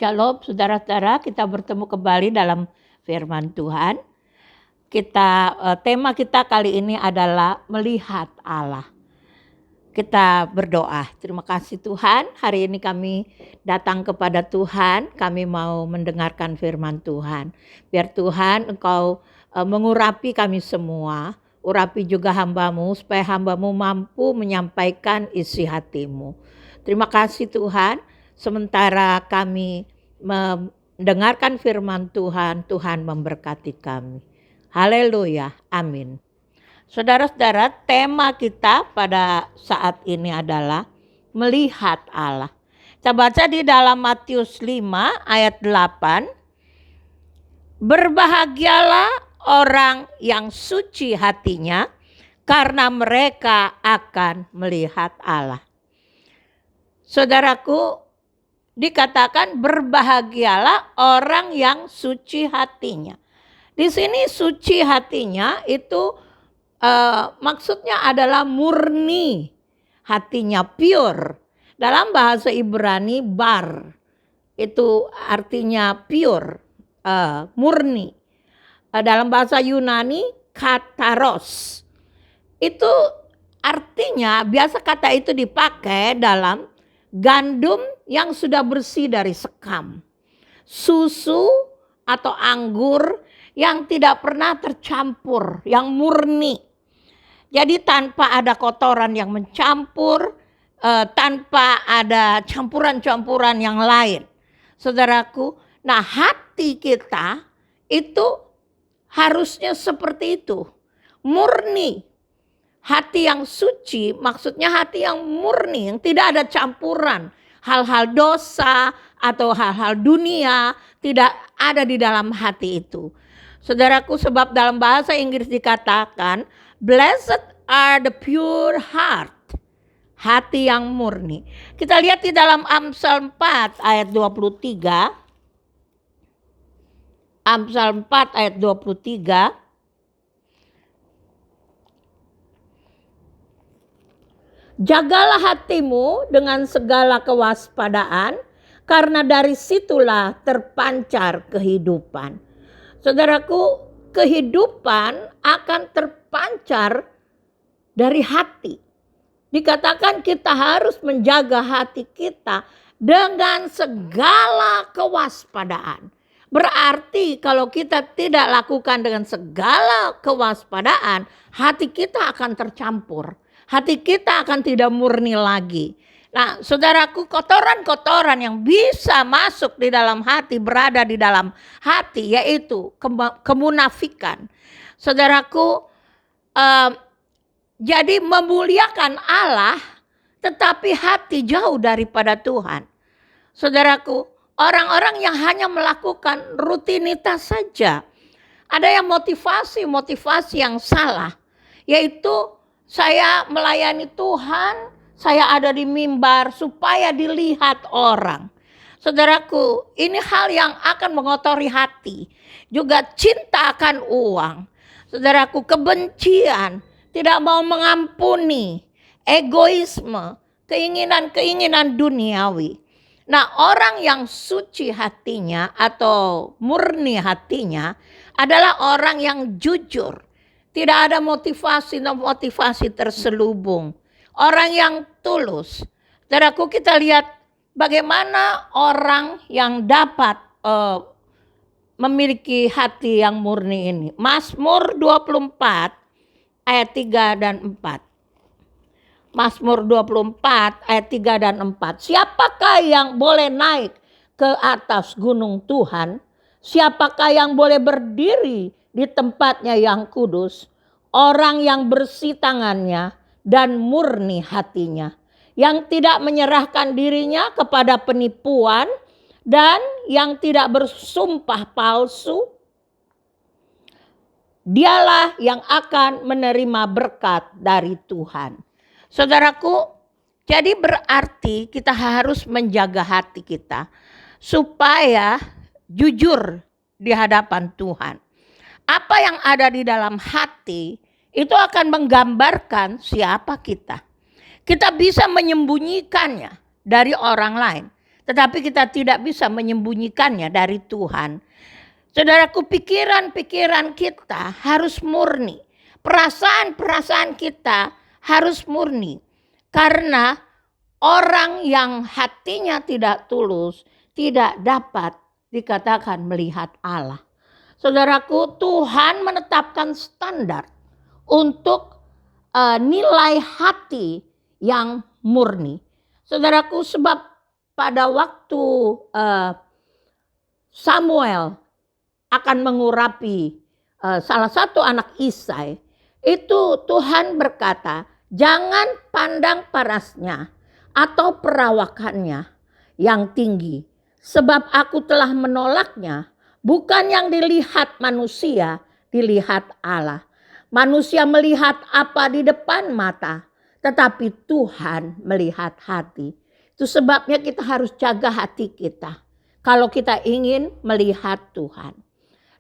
Shalom saudara-saudara, kita bertemu kembali dalam firman Tuhan. Tema kita kali ini adalah melihat Allah. Kita berdoa. Terima kasih Tuhan, hari ini kami datang kepada Tuhan, kami mau mendengarkan firman Tuhan. Biar Tuhan Engkau mengurapi kami semua, urapi juga hamba-Mu supaya hamba-Mu mampu menyampaikan isi hati-Mu. Terima kasih Tuhan. Sementara kami mendengarkan firman Tuhan, Tuhan memberkati kami. Haleluya, amin. Saudara-saudara, tema kita pada saat ini adalah melihat Allah. Kita baca di dalam Matius 5 ayat 8. Berbahagialah orang yang suci hatinya, karena mereka akan melihat Allah. Saudaraku, dikatakan berbahagialah orang yang suci hatinya. Di sini suci hatinya itu maksudnya adalah murni, hatinya pure. Dalam bahasa Ibrani bar itu artinya pure, murni. Dalam bahasa Yunani kataros itu artinya, biasa kata itu dipakai dalam gandum yang sudah bersih dari sekam, susu atau anggur yang tidak pernah tercampur, yang murni. Jadi tanpa ada kotoran yang mencampur, tanpa ada campuran-campuran yang lain. Saudaraku, nah hati kita itu harusnya seperti itu, murni. Hati yang suci maksudnya hati yang murni, yang tidak ada campuran. Hal-hal dosa atau hal-hal dunia tidak ada di dalam hati itu. Saudaraku, sebab dalam bahasa Inggris dikatakan, blessed are the pure heart. Hati yang murni. Kita lihat di dalam Amsal 4 ayat 23. Amsal 4 ayat 23. Jagalah hatimu dengan segala kewaspadaan, karena dari situlah terpancar kehidupan. Saudaraku, kehidupan akan terpancar dari hati. Dikatakan kita harus menjaga hati kita dengan segala kewaspadaan. Berarti kalau kita tidak lakukan dengan segala kewaspadaan, hati kita akan tercampur. Hati kita akan tidak murni lagi. Nah, saudaraku, kotoran-kotoran yang bisa masuk di dalam hati, berada di dalam hati, yaitu kemunafikan. Saudaraku, jadi memuliakan Allah, tetapi hati jauh daripada Tuhan. Saudaraku, orang-orang yang hanya melakukan rutinitas saja. Ada yang motivasi yang salah, yaitu saya melayani Tuhan, saya ada di mimbar supaya dilihat orang. Saudaraku, ini hal yang akan mengotori hati. Juga cinta akan uang. Saudaraku, kebencian, tidak mau mengampuni, egoisme, keinginan-keinginan duniawi. Nah, orang yang suci hatinya atau murni hatinya adalah orang yang jujur. Tidak ada motivasi terselubung. Orang yang tulus. Saudaraku, kita lihat bagaimana orang yang dapat memiliki hati yang murni ini. Mazmur 24 ayat 3 dan 4. Mazmur 24 ayat 3 dan 4. Siapakah yang boleh naik ke atas gunung Tuhan? Siapakah yang boleh berdiri di tempatnya yang kudus? Orang yang bersih tangannya dan murni hatinya, yang tidak menyerahkan dirinya kepada penipuan dan yang tidak bersumpah palsu. Dialah yang akan menerima berkat dari Tuhan. Saudaraku, jadi berarti kita harus menjaga hati kita supaya jujur di hadapan Tuhan. Apa yang ada di dalam hati itu akan menggambarkan siapa kita. Kita bisa menyembunyikannya dari orang lain, tetapi kita tidak bisa menyembunyikannya dari Tuhan. Saudaraku, pikiran-pikiran kita harus murni. Perasaan-perasaan kita harus murni. Karena orang yang hatinya tidak tulus tidak dapat dikatakan melihat Allah. Saudaraku, Tuhan menetapkan standar untuk nilai hati yang murni. Saudaraku, sebab pada waktu Samuel akan mengurapi salah satu anak Isai, itu Tuhan berkata, jangan pandang parasnya atau perawakannya yang tinggi, sebab aku telah menolaknya. Bukan yang dilihat manusia, dilihat Allah. Manusia melihat apa di depan mata, tetapi Tuhan melihat hati. Itu sebabnya kita harus jaga hati kita kalau kita ingin melihat Tuhan.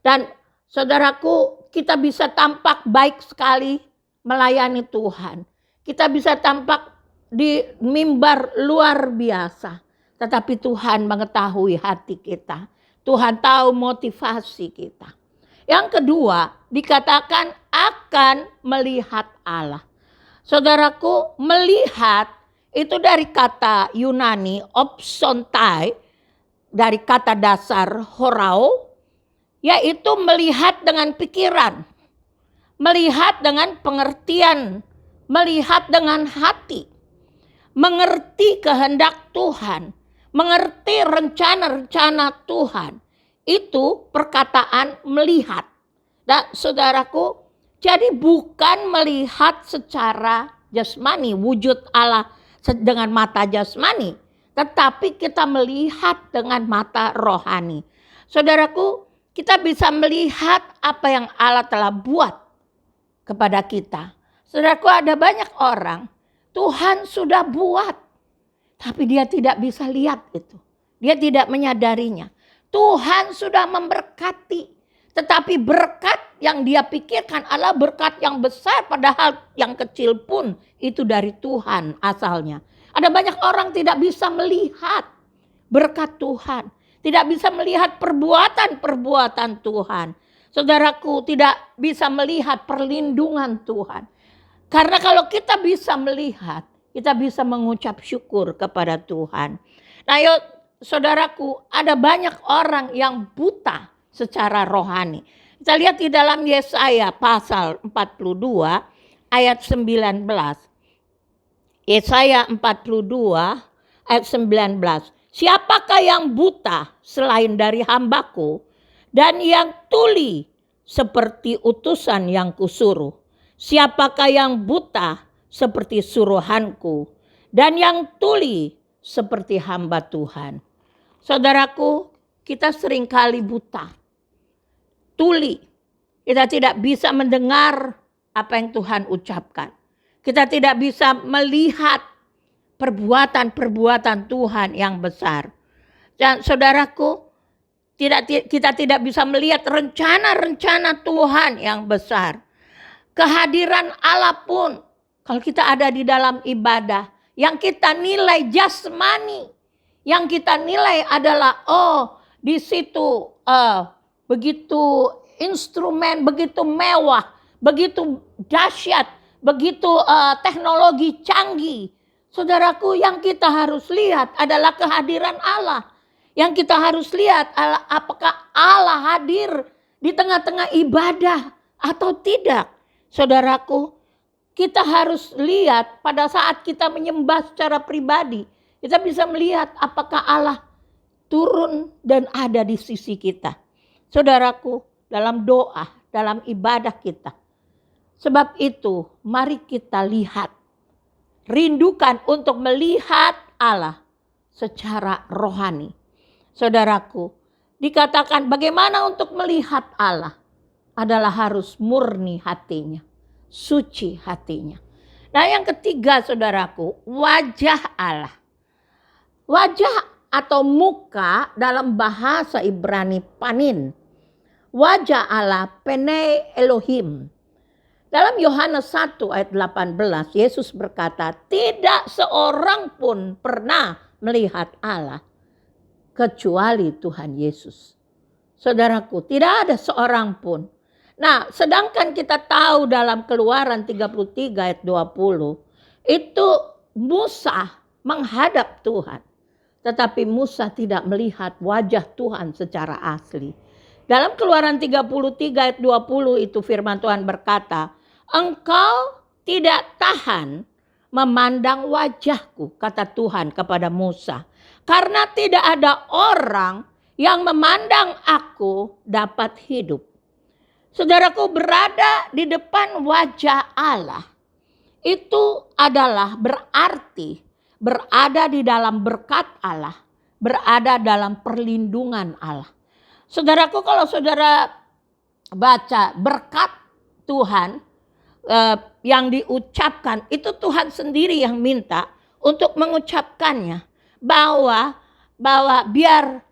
Dan saudaraku, kita bisa tampak baik sekali melayani Tuhan. Kita bisa tampak di mimbar luar biasa. Tetapi Tuhan mengetahui hati kita. Tuhan tahu motivasi kita. Yang kedua, dikatakan akan melihat Allah. Saudaraku, melihat itu dari kata Yunani opsontai, dari kata dasar horao, yaitu melihat dengan pikiran, melihat dengan pengertian, melihat dengan hati, mengerti kehendak Tuhan, mengerti rencana-rencana Tuhan. Itu perkataan melihat. Nah, saudaraku, jadi bukan melihat secara jasmani, wujud Allah dengan mata jasmani, tetapi kita melihat dengan mata rohani. Saudaraku, kita bisa melihat apa yang Allah telah buat kepada kita. Saudaraku, ada banyak orang Tuhan sudah buat, tapi dia tidak bisa lihat itu. Dia tidak menyadarinya. Tuhan sudah memberkati, tetapi berkat yang dia pikirkan adalah berkat yang besar, padahal yang kecil pun itu dari Tuhan asalnya. Ada banyak orang tidak bisa melihat berkat Tuhan, tidak bisa melihat perbuatan-perbuatan Tuhan. Saudaraku, tidak bisa melihat perlindungan Tuhan. Karena kalau kita bisa melihat, kita bisa mengucap syukur kepada Tuhan. Nah, yuk, saudaraku, ada banyak orang yang buta secara rohani. Kita lihat di dalam Yesaya pasal 42 ayat 19. Yesaya 42 ayat 19. Siapakah yang buta selain dari hambaku, dan yang tuli seperti utusan yang kusuruh? Siapakah yang buta seperti suruhanku, dan yang tuli seperti hamba Tuhan? Saudaraku, kita seringkali buta, tuli. Kita tidak bisa mendengar apa yang Tuhan ucapkan. Kita tidak bisa melihat perbuatan-perbuatan Tuhan yang besar. Dan saudaraku, kita tidak bisa melihat rencana-rencana Tuhan yang besar. Kehadiran Allah pun, kalau kita ada di dalam ibadah, yang kita nilai jasmani, yang kita nilai adalah di situ begitu instrumen, begitu mewah, begitu dahsyat, begitu teknologi canggih. Saudaraku, yang kita harus lihat adalah kehadiran Allah. Yang kita harus lihat adalah apakah Allah hadir di tengah-tengah ibadah atau tidak. Saudaraku, kita harus lihat pada saat kita menyembah secara pribadi, kita bisa melihat apakah Allah turun dan ada di sisi kita. Saudaraku, dalam doa, dalam ibadah kita. Sebab itu, mari kita lihat, rindukan untuk melihat Allah secara rohani. Saudaraku, dikatakan bagaimana untuk melihat Allah adalah harus murni hatinya, suci hatinya. Nah, yang ketiga, saudaraku, wajah Allah. Wajah atau muka dalam bahasa Ibrani panin. Wajah Allah, pene Elohim. Dalam Yohanes 1 ayat 18, Yesus berkata, tidak seorang pun pernah melihat Allah. kecuali Tuhan Yesus. Saudaraku, tidak ada seorang pun. Nah, sedangkan kita tahu dalam Keluaran 33 ayat 20, itu Musa menghadap Tuhan. Tetapi Musa tidak melihat wajah Tuhan secara asli. Dalam Keluaran 33 ayat 20 itu firman Tuhan berkata, "Engkau tidak tahan memandang wajahku," kata Tuhan kepada Musa, "karena tidak ada orang yang memandang aku dapat hidup." Saudaraku, berada di depan wajah Allah itu adalah berarti berada di dalam berkat Allah, berada dalam perlindungan Allah. Saudaraku, kalau saudara baca berkat Tuhan yang diucapkan, itu Tuhan sendiri yang minta untuk mengucapkannya, bahwa biar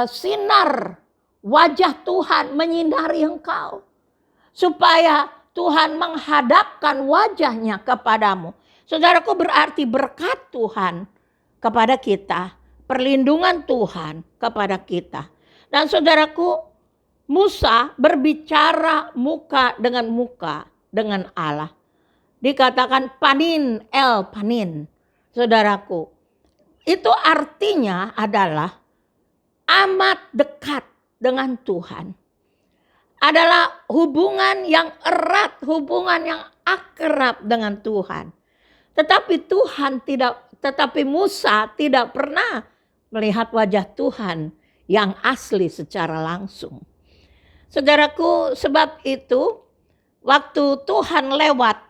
sinar wajah Tuhan menyinari engkau, supaya Tuhan menghadapkan wajahnya kepadamu. Saudaraku, berarti berkat Tuhan kepada kita, perlindungan Tuhan kepada kita. Dan saudaraku, Musa berbicara muka dengan Allah. Dikatakan panin el panin. Saudaraku, itu artinya adalah amat dekat dengan Tuhan. Adalah hubungan yang erat, hubungan yang akrab dengan Tuhan. Tetapi Musa tidak pernah melihat wajah Tuhan yang asli secara langsung. Saudaraku, sebab itu waktu Tuhan lewat,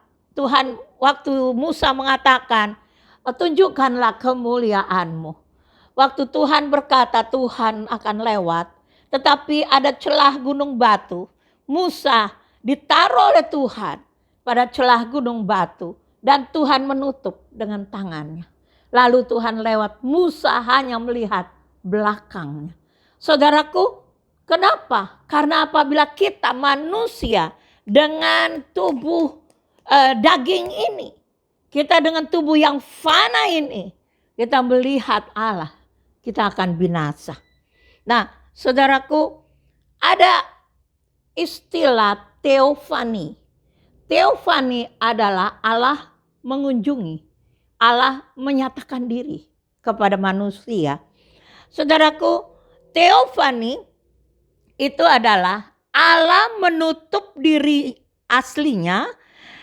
waktu Musa mengatakan, "Tunjukkanlah kemuliaanmu." Waktu Tuhan berkata Tuhan akan lewat, tetapi ada celah gunung batu. Musa ditaruh oleh Tuhan pada celah gunung batu, dan Tuhan menutup dengan tangannya. Lalu Tuhan lewat, Musa hanya melihat belakangnya. Saudaraku, kenapa? Karena apabila kita manusia dengan tubuh daging ini, kita dengan tubuh yang fana ini, kita melihat Allah, kita akan binasa. Nah, saudaraku, ada istilah teofani. Teofani adalah Allah mengunjungi, Allah menyatakan diri kepada manusia. Saudaraku, teofani itu adalah Allah menutup diri aslinya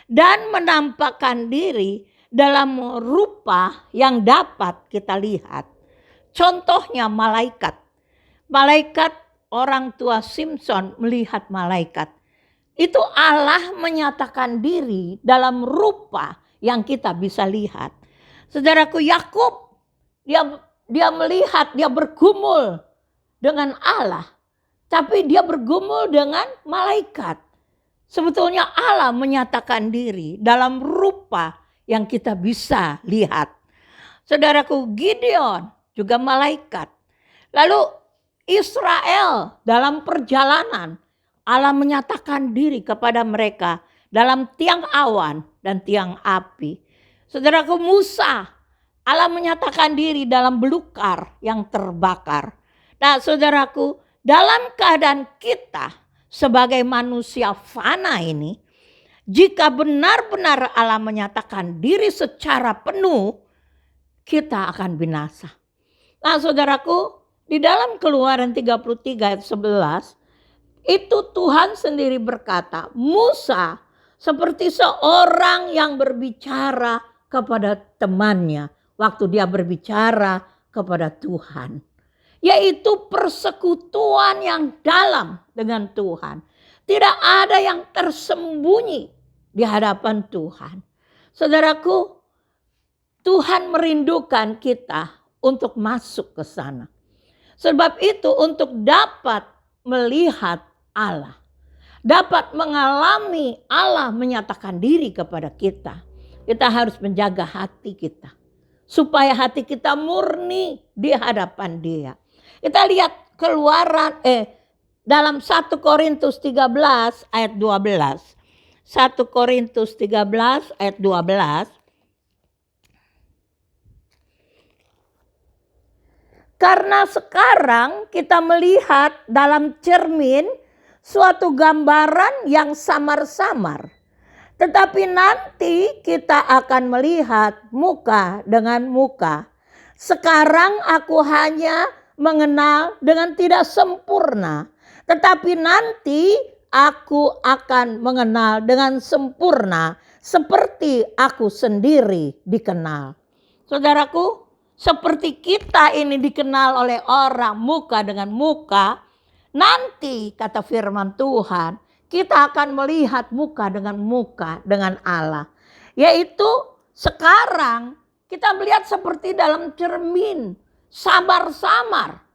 dan menampakkan diri dalam rupa yang dapat kita lihat. Contohnya malaikat. Malaikat, orang tua Simpson melihat malaikat. Itu Allah menyatakan diri dalam rupa yang kita bisa lihat. Saudaraku, Yakub, dia melihat, dia bergumul dengan Allah. Tapi dia bergumul dengan malaikat. Sebetulnya Allah menyatakan diri dalam rupa yang kita bisa lihat. Saudaraku, Gideon juga malaikat. Lalu Israel dalam perjalanan, Allah menyatakan diri kepada mereka dalam tiang awan dan tiang api. Saudaraku, Musa, Allah menyatakan diri dalam belukar yang terbakar. Nah, saudaraku, dalam keadaan kita sebagai manusia fana ini, jika benar-benar Allah menyatakan diri secara penuh, kita akan binasa. Nah, saudaraku, di dalam Keluaran 33 ayat 11, itu Tuhan sendiri berkata, Musa seperti seorang yang berbicara kepada temannya waktu dia berbicara kepada Tuhan. Yaitu persekutuan yang dalam dengan Tuhan. Tidak ada yang tersembunyi di hadapan Tuhan. Saudaraku, Tuhan merindukan kita untuk masuk ke sana. Sebab itu untuk dapat melihat Allah, dapat mengalami Allah menyatakan diri kepada kita, kita harus menjaga hati kita. Supaya hati kita murni di hadapan Dia. Kita lihat Keluaran dalam 1 Korintus 13 ayat 12. 1 Korintus 13 ayat 12. Karena sekarang kita melihat dalam cermin suatu gambaran yang samar-samar. Tetapi nanti kita akan melihat muka dengan muka. Sekarang aku hanya mengenal dengan tidak sempurna. Tetapi nanti aku akan mengenal dengan sempurna seperti aku sendiri dikenal. Saudaraku, seperti kita ini dikenal oleh orang muka dengan muka, nanti kata firman Tuhan, kita akan melihat muka dengan Allah. Yaitu sekarang kita melihat seperti dalam cermin, samar-samar.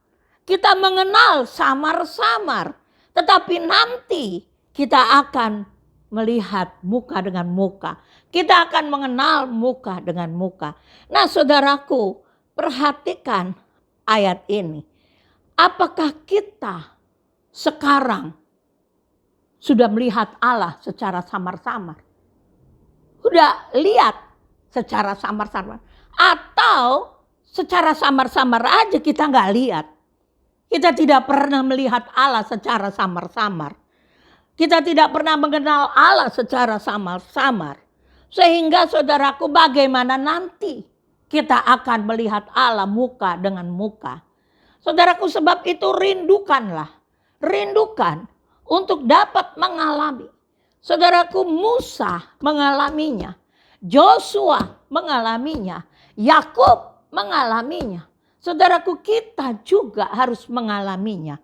Kita mengenal samar-samar. Tetapi nanti kita akan melihat muka dengan muka. Kita akan mengenal muka dengan muka. Nah saudaraku, perhatikan ayat ini. Apakah kita sekarang sudah melihat Allah secara samar-samar? Sudah lihat secara samar-samar? Atau secara samar-samar aja kita nggak lihat? Kita tidak pernah melihat Allah secara samar-samar. Kita tidak pernah mengenal Allah secara samar-samar. Sehingga saudaraku, bagaimana nanti kita akan melihat Allah muka dengan muka? Saudaraku, sebab itu rindukanlah. Rindukan untuk dapat mengalami. Saudaraku, Musa mengalaminya. Joshua mengalaminya. Yakub mengalaminya. Saudaraku, kita juga harus mengalaminya.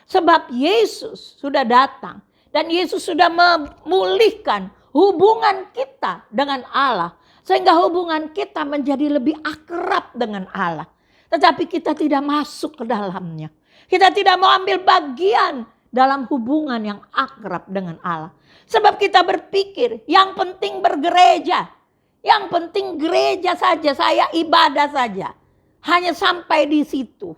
Sebab Yesus sudah datang. Dan Yesus sudah memulihkan hubungan kita dengan Allah. Sehingga hubungan kita menjadi lebih akrab dengan Allah. Tetapi kita tidak masuk ke dalamnya. Kita tidak mau ambil bagian dalam hubungan yang akrab dengan Allah. Sebab kita berpikir yang penting bergereja. Yang penting gereja saja, saya ibadah saja. Hanya sampai di situ.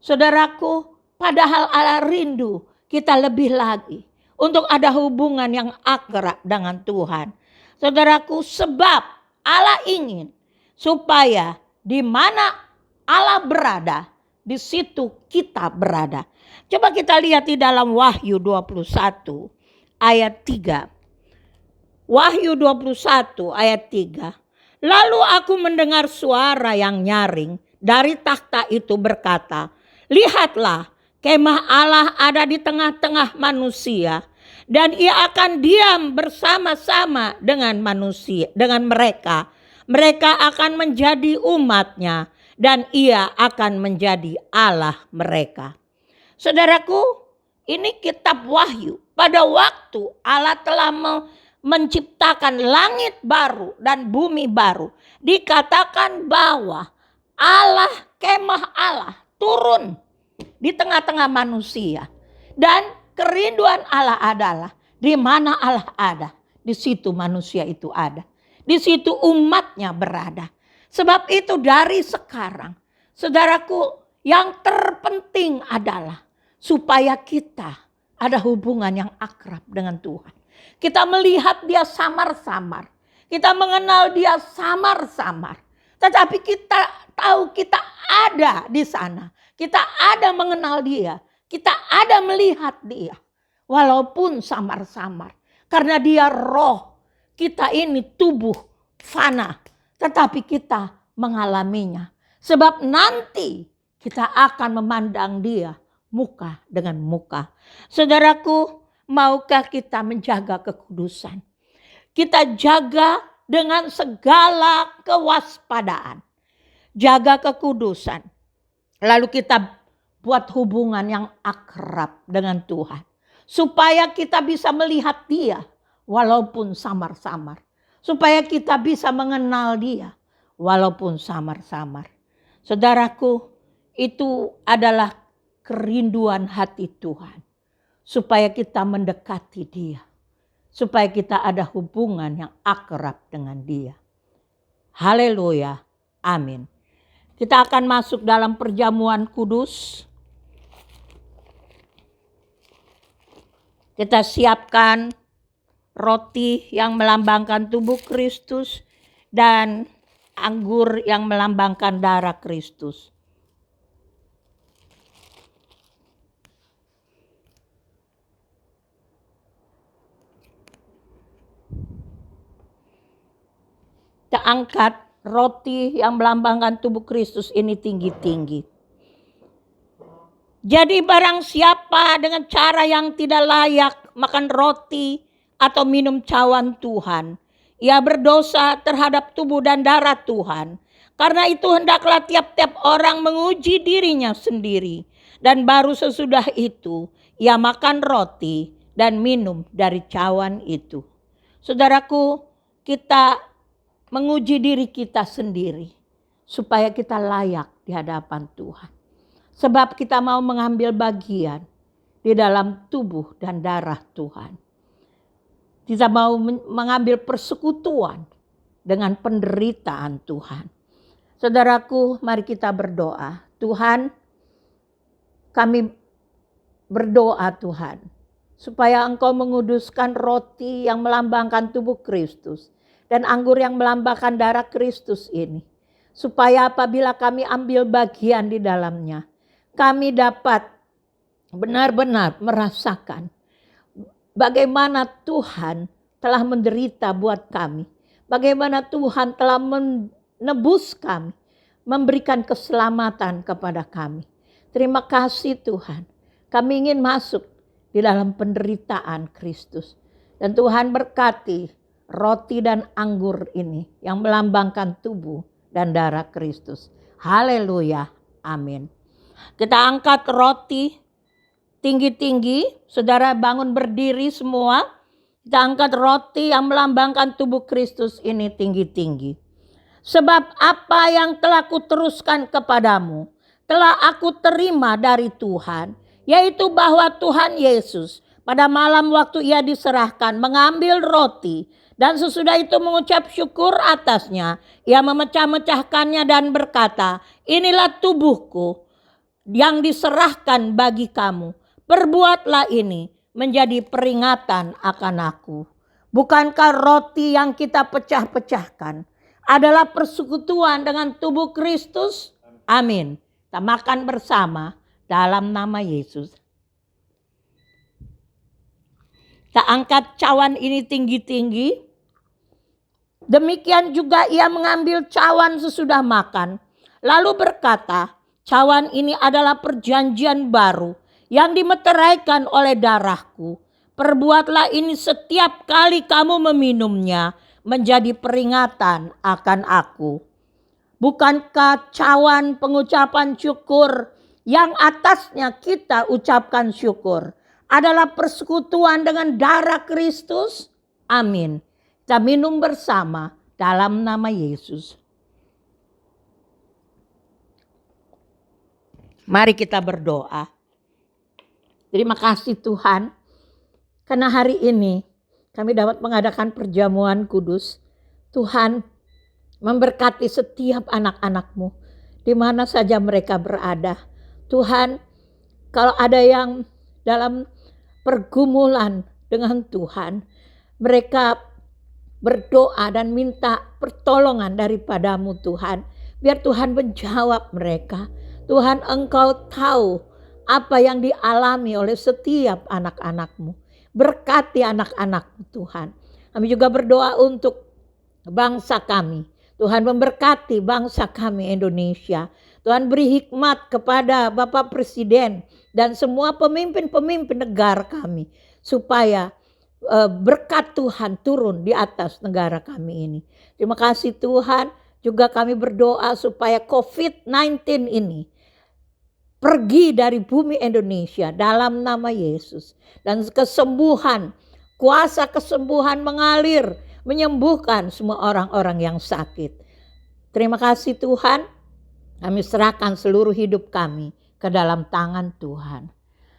Saudaraku, padahal Allah rindu kita lebih lagi untuk ada hubungan yang akrab dengan Tuhan. Saudaraku, sebab Allah ingin supaya di mana Allah berada, di situ kita berada. Coba kita lihat di dalam Wahyu 21 ayat 3. Wahyu 21 ayat 3. Lalu aku mendengar suara yang nyaring dari takhta itu berkata, lihatlah, kemah Allah ada di tengah-tengah manusia, dan ia akan diam bersama-sama dengan manusia, dengan mereka. Mereka akan menjadi umatnya, dan ia akan menjadi Allah mereka. Saudaraku, ini kitab Wahyu. Pada waktu Allah telah menciptakan langit baru dan bumi baru, dikatakan bahwa Allah, kemah Allah turun di tengah-tengah manusia. Dan kerinduan Allah adalah di mana Allah ada, di situ manusia itu ada. Di situ umatnya berada. Sebab itu dari sekarang, saudaraku, yang terpenting adalah supaya kita ada hubungan yang akrab dengan Tuhan. Kita melihat dia samar-samar. Kita mengenal dia samar-samar. Tetapi kita tahu kita ada di sana. Kita ada mengenal dia. Kita ada melihat dia. Walaupun samar-samar. Karena dia roh. Kita ini tubuh fana. Tetapi kita mengalaminya. Sebab nanti kita akan memandang dia muka dengan muka. Saudaraku, maukah kita menjaga kekudusan? Kita jaga dengan segala kewaspadaan. Jaga kekudusan. Lalu kita buat hubungan yang akrab dengan Tuhan. Supaya kita bisa melihat dia walaupun samar-samar. Supaya kita bisa mengenal dia walaupun samar-samar. Saudaraku, itu adalah kerinduan hati Tuhan. Supaya kita mendekati dia. Supaya kita ada hubungan yang akrab dengan dia. Haleluya. Amin. Kita akan masuk dalam perjamuan kudus. Kita siapkan roti yang melambangkan tubuh Kristus dan anggur yang melambangkan darah Kristus. Kita angkat roti yang melambangkan tubuh Kristus ini tinggi-tinggi. Jadi barang siapa dengan cara yang tidak layak makan roti atau minum cawan Tuhan, ia berdosa terhadap tubuh dan darah Tuhan. Karena itu hendaklah tiap-tiap orang menguji dirinya sendiri. Dan baru sesudah itu ia makan roti dan minum dari cawan itu. Saudaraku, kita menguji diri kita sendiri supaya kita layak di hadapan Tuhan. Sebab kita mau mengambil bagian di dalam tubuh dan darah Tuhan. Kita mau mengambil persekutuan dengan penderitaan Tuhan. Saudaraku, mari kita berdoa. Tuhan, kami berdoa Tuhan, supaya Engkau menguduskan roti yang melambangkan tubuh Kristus dan anggur yang melambangkan darah Kristus ini. Supaya apabila kami ambil bagian di dalamnya, kami dapat benar-benar merasakan bagaimana Tuhan telah menderita buat kami. Bagaimana Tuhan telah menebus kami, memberikan keselamatan kepada kami. Terima kasih Tuhan. Kami ingin masuk di dalam penderitaan Kristus. Dan Tuhan berkati roti dan anggur ini yang melambangkan tubuh dan darah Kristus. Haleluya. Amin. Kita angkat roti tinggi-tinggi. Saudara bangun berdiri semua. Kita angkat roti yang melambangkan tubuh Kristus ini tinggi-tinggi. Sebab apa yang telah kuteruskan kepadamu telah aku terima dari Tuhan, yaitu bahwa Tuhan Yesus pada malam waktu ia diserahkan mengambil roti dan sesudah itu mengucap syukur atasnya, ia memecah-mecahkannya dan berkata, inilah tubuhku yang diserahkan bagi kamu. Perbuatlah ini menjadi peringatan akan aku. Bukankah roti yang kita pecah-pecahkan adalah persekutuan dengan tubuh Kristus? Amin. Kita makan bersama dalam nama Yesus. Kita angkat cawan ini tinggi-tinggi. Demikian juga ia mengambil cawan sesudah makan. Lalu berkata, cawan ini adalah perjanjian baru yang dimeteraikan oleh darahku. Perbuatlah ini setiap kali kamu meminumnya menjadi peringatan akan aku. Bukankah cawan pengucapan syukur yang atasnya kita ucapkan syukur adalah persekutuan dengan darah Kristus? Amin. Kita minum bersama dalam nama Yesus. Mari kita berdoa. Terima kasih Tuhan, karena hari ini kami dapat mengadakan perjamuan kudus. Tuhan memberkati setiap anak-anak-Mu di mana saja mereka berada. Tuhan, kalau ada yang dalam pergumulan dengan Tuhan, mereka berdoa dan minta pertolongan daripada-Mu Tuhan. Biar Tuhan menjawab mereka. Tuhan, Engkau tahu apa yang dialami oleh setiap anak-anak-Mu. Berkati anak-anak-Mu Tuhan. Kami juga berdoa untuk bangsa kami. Tuhan memberkati bangsa kami Indonesia. Tuhan beri hikmat kepada Bapak Presiden dan semua pemimpin-pemimpin negara kami. Supaya berkat Tuhan turun di atas negara kami ini. Terima kasih Tuhan. Juga kami berdoa supaya COVID-19 ini pergi dari bumi Indonesia dalam nama Yesus. Dan kesembuhan, kuasa kesembuhan mengalir, menyembuhkan semua orang-orang yang sakit. Terima kasih Tuhan, kami serahkan seluruh hidup kami ke dalam tangan Tuhan.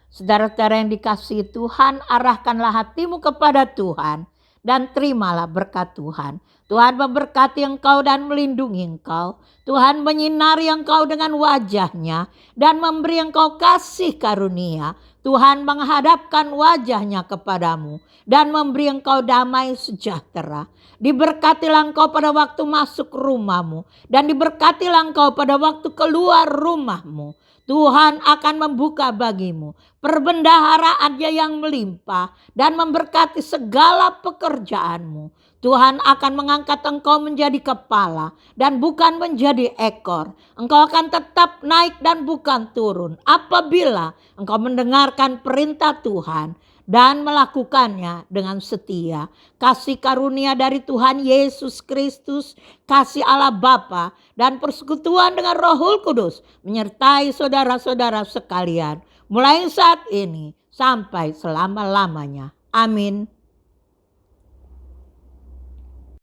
Saudara-saudara yang dikasihi Tuhan, arahkanlah hatimu kepada Tuhan dan terimalah berkat Tuhan. Tuhan memberkati engkau dan melindungi engkau. Tuhan menyinari engkau dengan wajahnya dan memberi engkau kasih karunia. Tuhan menghadapkan wajahnya kepadamu dan memberi engkau damai sejahtera. Diberkatilah engkau pada waktu masuk rumahmu dan diberkatilah engkau pada waktu keluar rumahmu. Tuhan akan membuka bagimu perbendaharaannya yang melimpah dan memberkati segala pekerjaanmu. Tuhan akan mengangkat engkau menjadi kepala dan bukan menjadi ekor. Engkau akan tetap naik dan bukan turun apabila engkau mendengarkan perintah Tuhan dan melakukannya dengan setia. Kasih karunia dari Tuhan Yesus Kristus, kasih Allah Bapa, dan persekutuan dengan Roh Kudus menyertai saudara-saudara sekalian mulai saat ini sampai selama-lamanya. Amin.